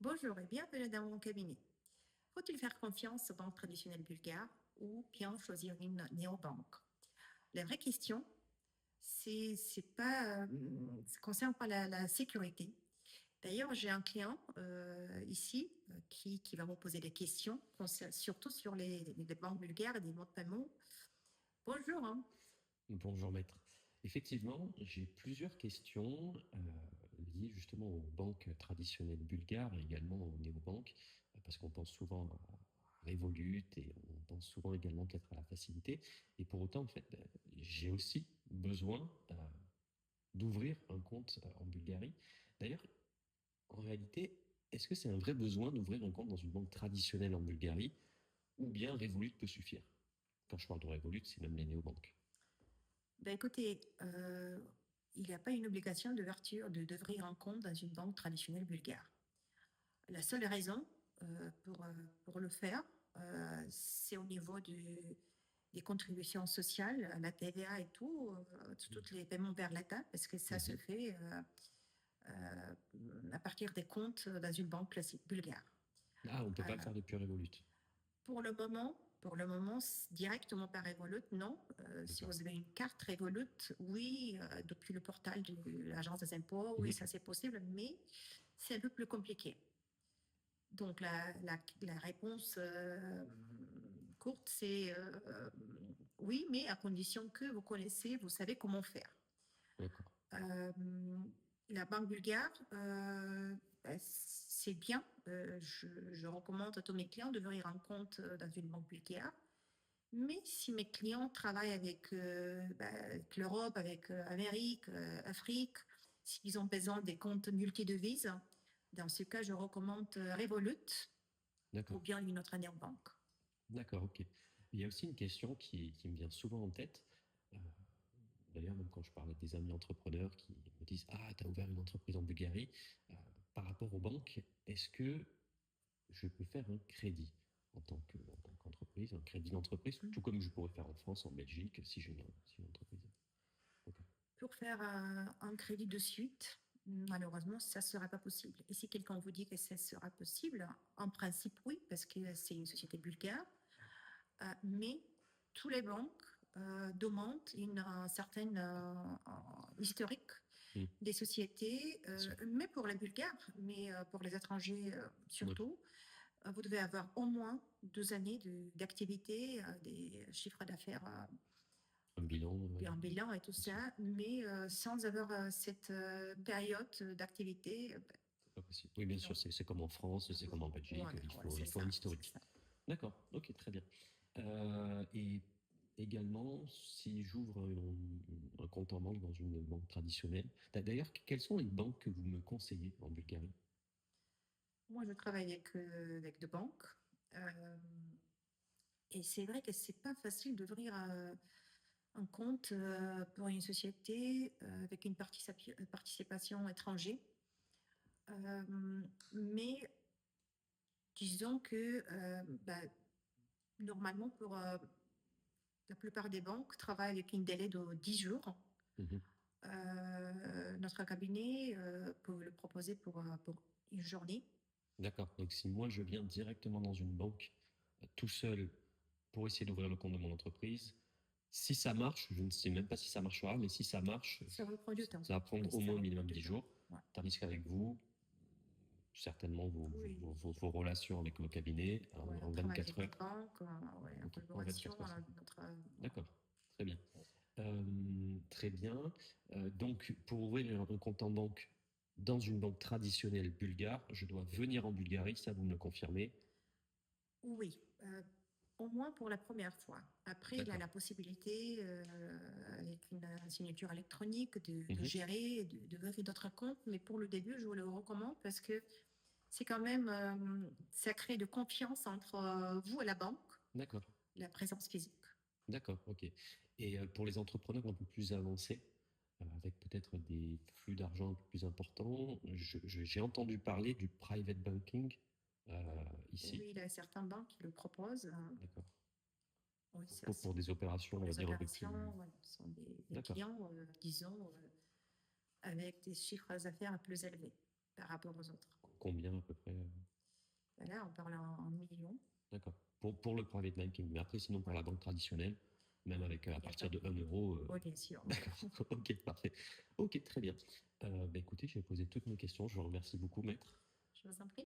Bonjour et bienvenue dans mon cabinet. Faut-il faire confiance aux banques traditionnelles bulgares ou bien choisir une néobanque? La vraie question, c'est pas, ça concerne pas la sécurité. D'ailleurs, j'ai un client ici qui va me poser des questions, surtout sur les banques bulgares et des mots de paiement. Bonjour, hein. Bonjour maître. Effectivement, j'ai plusieurs questions liées justement aux banques traditionnelles bulgares et également aux néobanques, parce qu'on pense souvent à Revolut et on pense souvent également peut-être à la facilité. Et pour autant, en fait, j'ai aussi besoin d'ouvrir un compte en Bulgarie. D'ailleurs, en réalité, est-ce que c'est un vrai besoin d'ouvrir un compte dans une banque traditionnelle en Bulgarie ou bien Revolut peut suffire? Quand je parle de Revolut, c'est même les néobanques. Ben écoutez, il n'y a pas une obligation d'ouvrir un compte dans une banque traditionnelle bulgare. La seule raison pour le faire, c'est au niveau des contributions sociales, la TVA et tout, tous les paiements vers l'État, parce que ça se Mhm. fait euh, à partir des comptes dans une banque classique bulgare. Ah, on ne peut Euh, pas le faire depuis Revolut. pour le moment, directement par Revolut, non. Si D'accord. vous avez une carte Revolut, oui, depuis le portail de l'agence des impôts, oui, ça Mhm. c'est possible, mais c'est un peu plus compliqué. Donc la réponse courte, c'est oui, mais à condition que vous connaissez, vous savez comment faire. D'accord. Euh, la banque bulgare, c'est bien. Je recommande à tous mes clients d'ouvrir un compte dans une banque bulgare. Mais si mes clients travaillent avec l'Europe, avec l'Amérique, Afrique, s'ils ont besoin des comptes multidevises, dans ce cas, je recommande Revolut ou D'accord. bien une autre néobanque. D'accord, ok. Il y a aussi une question qui me vient souvent en tête. Euh, D'ailleurs, même quand je parle avec des amis entrepreneurs qui me disent ah, tu as ouvert une entreprise en Bulgarie, euh, par rapport aux banques, est-ce que je peux faire un crédit en tant qu'entreprise, un crédit d'entreprise, tout comme je pourrais faire en France, en Belgique, si j'ai une entreprise? Ok. Pour faire un crédit de suite, malheureusement, ça ne sera pas possible. Et si quelqu'un vous dit que ça sera possible, en principe, oui, parce que c'est une société bulgare, mais toutes les banques demandent un certain historique Hmm, des sociétés, bien sûr. mais pour les Bulgares, mais pour les étrangers Ouais. surtout, vous devez avoir au moins 2 années d'activité, des chiffres d'affaires Un bilan, puis ouais, un bilan et tout bien sûr. ça, mais sans avoir cette période d'activité, C'est pas possible. Oui, bien sûr, non. c'est comme en France, c'est comme en Belgique, Voilà, ouais, c'est il faut un ça, c'est historique. ça. D'accord, ok, très bien. Et également, si j'ouvre un compte en banque dans une banque traditionnelle, d'ailleurs, quelles sont les banques que vous me conseillez en Bulgarie? Moi, je travaille avec deux banques. euh, et c'est vrai que c'est pas facile d'ouvrir un compte pour une société avec une participation étrangère. Mais disons que normalement, pour la plupart des banques, travaillent avec un délai de 10 jours. Mhm. Notre cabinet peut le proposer pour une journée. D'accord, donc si moi je viens directement dans une banque tout seul pour essayer d'ouvrir le compte de mon entreprise, si ça marche, je ne sais même pas si ça marchera, mais si ça marche, Ça va prendre du temps. ça va Oui, prendre au ça moins va prendre minimum du 10 temps. jours, Ouais. tandis qu'avec vous, certainement Oui, vos relations avec le cabinet ouais, on en travaille 24 avec des heures. banques, ouais, en Ok, en collaboration. 24 heures, c'est fait. Notre, D'accord, très bien. Très bien. Donc, pour ouvrir un compte en banque dans une banque traditionnelle bulgare, je dois venir en Bulgarie, ça vous me le confirmez? oui, au moins pour la première fois. Après, il a D'accord. la possibilité, avec une signature électronique, de Mhm. gérer, de vérifier d'autres comptes. Mais pour le début, je vous le recommande parce que c'est quand même, ça crée de confiance entre vous et la banque, D'accord. la présence physique. D'accord, ok. Et pour les entrepreneurs un peu plus avancés, avec peut-être des flux d'argent un peu plus importants, j'ai entendu parler du private banking ici. Oui, il y a certaines banques qui le proposent. D'accord. Oui, ça, Pour des opérations, pour on va les dire un peu plus. opérations, ouais, ce sont des D'accord. clients, disons, avec des chiffres d'affaires plus élevés par rapport aux autres. combien à peu près? Là, on parle en millions. D'accord. Pour le private banking. Mais après, sinon, pour Ouais. la banque traditionnelle, même avec à Il y a partir pas. de 1 euro. Oui, bien sûr. D'accord. Ok, parfait. Ok, très bien. Écoutez, j'ai posé toutes mes questions. Je vous remercie beaucoup, maître. Je vous en prie.